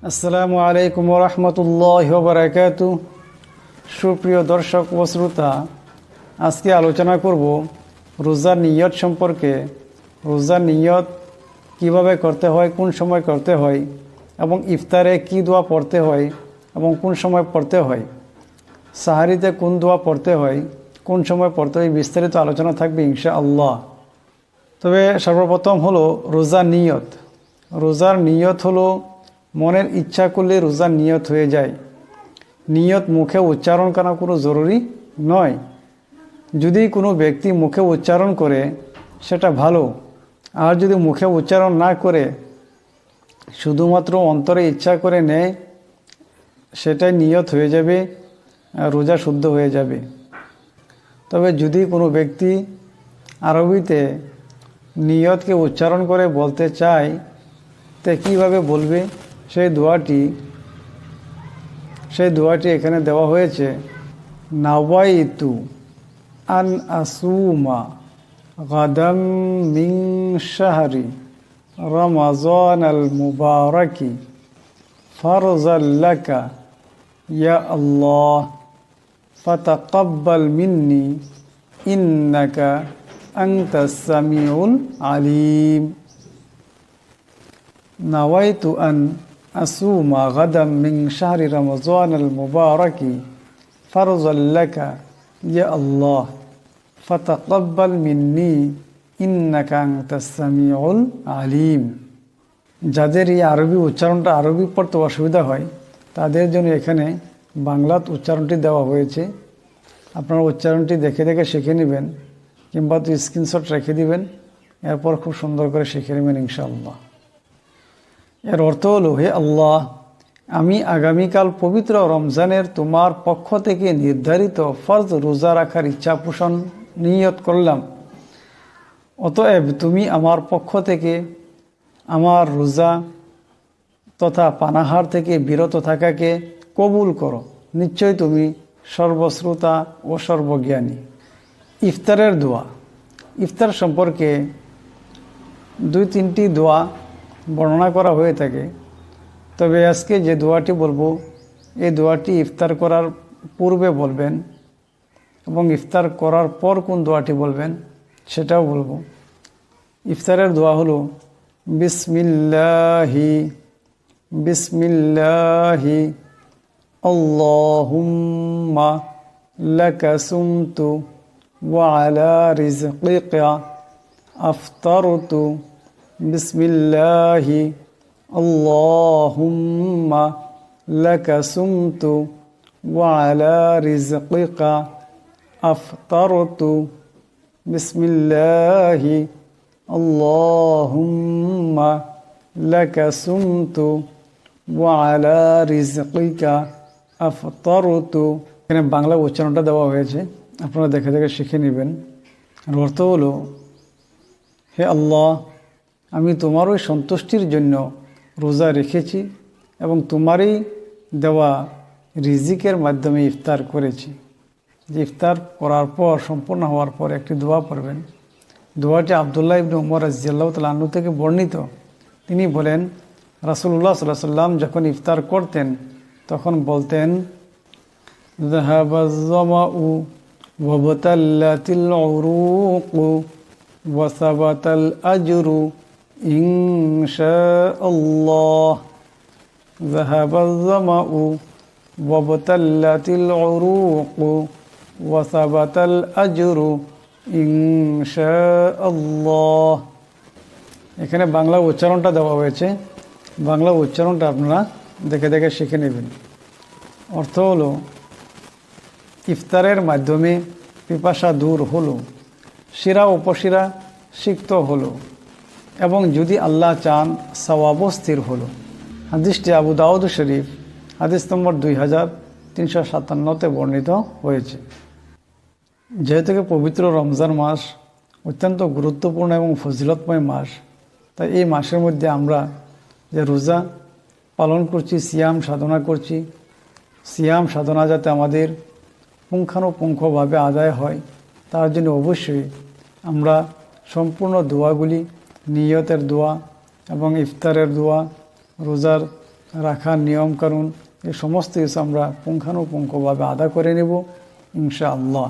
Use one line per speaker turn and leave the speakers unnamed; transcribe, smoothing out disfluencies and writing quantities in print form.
আসসালামু আলাইকুম ওয়া রাহমাতুল্লাহি ওয়া বারাকাতুহু। সুপ্রিয় দর্শক ও শ্রোতা, আজকে আলোচনা করব রোজার নিয়ত সম্পর্কে। রোজার নিয়ত কিভাবে করতে হয়, কোন সময় করতে হয় এবং ইফতারে কি দোয়া পড়তে হয় এবং কোন সময় পড়তে হয়, সাহারিতে কোন দোয়া পড়তে হয়, কোন সময় পড়তে হয়, বিস্তারিত আলোচনা থাকবে ইনশাআল্লাহ। তবে সর্বপ্রথম হলো রোজার নিয়ত। রোজার নিয়ত হলো মনের ইচ্ছা করলে রোজার নিয়ত হয়ে যায়। নিয়ত মুখে উচ্চারণ করা কোনো জরুরি নয়। যদি কোনো ব্যক্তি মুখে উচ্চারণ করে সেটা ভালো, আর যদি মুখে উচ্চারণ না করে শুধুমাত্র অন্তরে ইচ্ছা করে নেয়, সেটাই নিয়ত হয়ে যাবে, রোজা শুদ্ধ হয়ে যাবে। তবে যদি কোনো ব্যক্তি আরবিতে নিয়তকে উচ্চারণ করে বলতে চায়, তে কীভাবে বলবে, সেই দোয়াটি এখানে দেওয়া হয়েছে। নাওয়াইতু আন আসুমা গাদাম মিন শাহরি রমাজান আল মুবারাকি ফারজাল লাকা ইয়া আল্লাহ ফাতাকাব্বাল মিন্নি ইন্নাকা আনতাস সামিউল আলিম। নাওয়াইতু আন আসুমা গাদাম মিন শাহরি রমাজান আল মুবারাকি ফারজাল লাকা ইয়া আল্লাহ ফাতাকাব্বাল মিন্নি ইন্নাকা আনতাস সামিউল আলিম। যাদের এই আরবি উচ্চারণটা আরবি পড়তে অসুবিধা হয়, তাদের জন্য এখানে বাংলাত উচ্চারণটি দেওয়া হয়েছে। আপনারা উচ্চারণটি দেখে দেখে শিখে নেবেন, কিংবা তো স্ক্রিনশট রেখে দিবেন, এরপর খুব সুন্দর করে শিখে নেবেন ইনশাআল্লাহ। এর অর্থ হলো, হে আল্লাহ, আমি আগামীকাল পবিত্র রমজানের তোমার পক্ষ থেকে নির্ধারিত ফরজ রোজা রাখার ইচ্ছা পোষণ নিয়ত করলাম। অতএব তুমি আমার পক্ষ থেকে আমার রোজা তথা পানাহার থেকে বিরত থাকাকে কবুল করো। নিশ্চয় তুমি সর্বশ্রোতা ও সর্বজ্ঞানী। ইফতারের দোয়া। ইফতার সম্পর্কে 2-3টি দোয়া বর্ণনা করা হয়ে থাকে। তবে আজকে যে দোয়াটি বলবো, এই দোয়াটি ইফতার করার পূর্বে বলবেন এবং ইফতার করার পর কোন দোয়াটি বলবেন সেটাও বলবো। ইফতারের দোয়া হলো বিসমিল্লাহি বিসমিল্লাহি আল্লাহুম্মা লাকা সুমতু ওয়া আলা রিজকিকা আফতারতু বিসমিল্লাহি আল্লাহুম্মা লাকা সুমতু ওয়া আলা রিজকিকা আফতারতু বিসমিল্লাহি আল্লাহুম্মা লাকা সুমতু ওয়া আলা রিজকিকা আফতারতু। এখানে বাংলা উচ্চারণটা দেওয়া হয়েছে, আপনারা দেখে দেখে শিখে নেবেন। অর্থ হলো, হে আল্লাহ, আমি তোমারই সন্তুষ্টির জন্য রোজা রেখেছি এবং তোমারই দেওয়া রিজিকের মাধ্যমে ইফতার করেছি। যে ইফতার করার পর, সম্পূর্ণ হওয়ার পর একটি দোয়া পড়বেন। দোয়াটি আবদুল্লাহ ইবনে উমর রাদিয়াল্লাহু তাআলা আনহু থেকে বর্ণিত। তিনি বলেন, রাসূলুল্লাহ সাল্লাল্লাহু আলাইহি ওয়াসাল্লাম যখন ইফতার করতেন তখন বলতেন, যাহাবাজ যামাউ ওয়াবতাল্লাতিল উরুকু ওয়া সাবাতাল আজরু ইনশাআল্লাহ। যাহাবাজ যামাউ ওয়াবতাল্লাতিল উরুকু ওয়া সাবাতাল আজরু ইনশাআল্লাহ। এখানে বাংলা উচ্চারণটা দেওয়া হয়েছে, বাংলা উচ্চারণটা আপনারা দেখে দেখে শিখে নেবেন। অর্থ হলো, ইফতারের মাধ্যমে পিপাসা দূর হলো, শিরা উপশিরা সিক্ত হলো এবং যদি আল্লাহ চান সওয়াবও স্থির হলো। হাদিসটি আবু দাউদ শরীফ হাদিস নম্বর 2357 বর্ণিত হয়েছে। যেহেতু পবিত্র রমজান মাস অত্যন্ত গুরুত্বপূর্ণ এবং ফজিলতময় মাস, তাই এই মাসের মধ্যে আমরা যে রোজা পালন করছি, সিয়াম সাধনা করছি, সিয়াম সাধনা যাতে আমাদের পুঙ্খানুপুঙ্খভাবে আদায় হয়, তার জন্য অবশ্যই আমরা সম্পূর্ণ দোয়াগুলি, নিয়তের দোয়া এবং ইফতারের দোয়া, রোজার রাখার নিয়মকানুন এই সমস্ত কিছু আমরা পুঙ্খানুপুঙ্খভাবে আদা করে নেব ইনশাআল্লাহ।